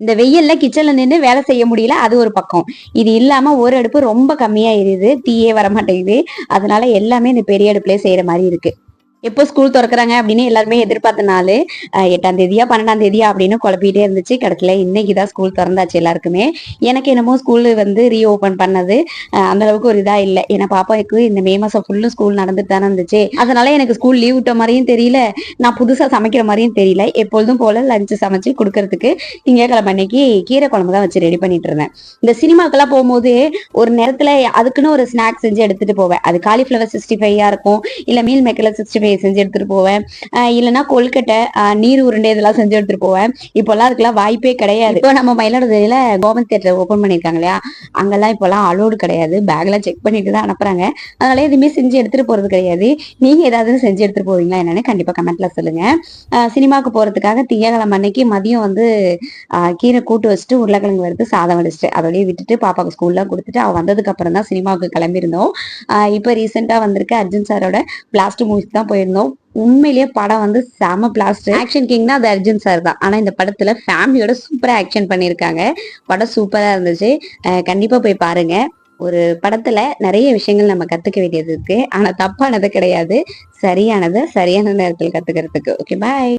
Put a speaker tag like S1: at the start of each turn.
S1: இந்த வெயில்ல கிச்சன்ல நின்று வேலை செய்ய முடியல, அது ஒரு பக்கம். இது இல்லாம ஒரு அடுப்பு ரொம்ப கம்மியா எரியுது, தீயே வரமாட்டேங்குது. அதனால எல்லாமே இந்த பெரிய அடுப்புலயே செய்யற மாதிரி இருக்கு. எப்போ ஸ்கூல் திறக்கறாங்க அப்படின்னு எல்லாருமே எதிர்பார்த்த நாள் 8ஆம் தேதியா 12ஆம் தேதியா அப்படின்னு குழப்பிட்டே இருந்துச்சு. கடைசியில இன்னைக்குதான் ஸ்கூல் திறந்தாச்சு எல்லாருக்குமே. எனக்கு என்னமோ ஸ்கூல் வந்து ரீஓபன் பண்ணது அந்த அளவுக்கு ஒரு இதா இல்லை. ஏன்னா பாப்பாவுக்கு இந்த மே மாசம் ஃபுல்லும் ஸ்கூல் நடந்துட்டு தானே இருந்துச்சு. அதனால எனக்கு ஸ்கூல் லீவ் விட்ட மாதிரியும் தெரியல, நான் புதுசா சமைக்கிற மாதிரியும் தெரியல. எப்பொழுதும் போல லஞ்சு சமைச்சு கொடுக்கறதுக்கு திங்கட்கிழமை அன்னைக்கு கீரை குழம்பு தான் வச்சு ரெடி பண்ணிட்டு இருந்தேன். இந்த சினிமாக்கெல்லாம் போகும்போது ஒரு நேரத்துல அதுக்குன்னு ஒரு ஸ்நாக்ஸ் செஞ்சு எடுத்துட்டு போவேன். அது காலிஃபிளவர் 65 இருக்கும், இல்ல மீல் மேக்கர்ல 65 செஞ்சு எடுத்துட்டு போவேன். இல்லைன்னா கொழுக்கட்டை நீர் உருண்டை இதெல்லாம் செஞ்சு எடுத்துட்டு போவேன். இப்பெல்லாம் அதுக்கெல்லாம் வாய்ப்பே கிடையாது. இப்போ நம்ம மயிலாடுதுறையில கோமன் தியேட்டர் ஓபன் பண்ணிருக்காங்க இல்லையா, அங்கெல்லாம் இப்பெல்லாம் அலோடு கிடையாது. பேக்லாம் செக் பண்ணிட்டு தான் அனுப்புறாங்க. அதனால எதுவுமே செஞ்சு எடுத்துட்டு போறது கிடையாது. நீங்க ஏதாவது செஞ்சு எடுத்துட்டு போவீங்களா என்னன்னு கண்டிப்பா கமெண்ட்ல சொல்லுங்க. சினிமாவுக்கு போறதுக்காக திங்கட்கிழமை அன்னைக்கு மதியம் வந்து கீரை கூட்டு வச்சுட்டு உருளைக்கிழங்கு வறுத்து சாதம் வடிச்சிட்டு அதோடய விட்டுட்டு பாப்பாவுக்கு ஸ்கூல்லாம் கொடுத்துட்டு அவ வந்ததுக்கு அப்புறம் தான் சினிமாவுக்கு கிளம்பியிருந்தோம். இப்போ ரீசெண்டா வந்திருக்க அர்ஜுன் சாரோட பிளாஸ்ட் மூவிஸ் தான் போயிருந்தோம். உண்மையிலேயே படம் வந்து செம பிளாஸ்ட். ஆக்ஷன் கிங்னா அது அர்ஜுன் சார் தான். ஆனா இந்த படத்துல ஃபேமிலியோட சூப்பரா ஆக்ஷன் பண்ணிருக்காங்க. படம் சூப்பரா இருந்துச்சு. கண்டிப்பா போய் பாருங்க. ஒரு படத்துல நிறைய விஷயங்கள் நம்ம கத்துக்க வேண்டியது இருக்கு. ஆனா தப்பானது கிடையாது, சரியானதை சரியான நேரத்தில் கத்துக்கிறதுக்கு. ஓகே, பாய்.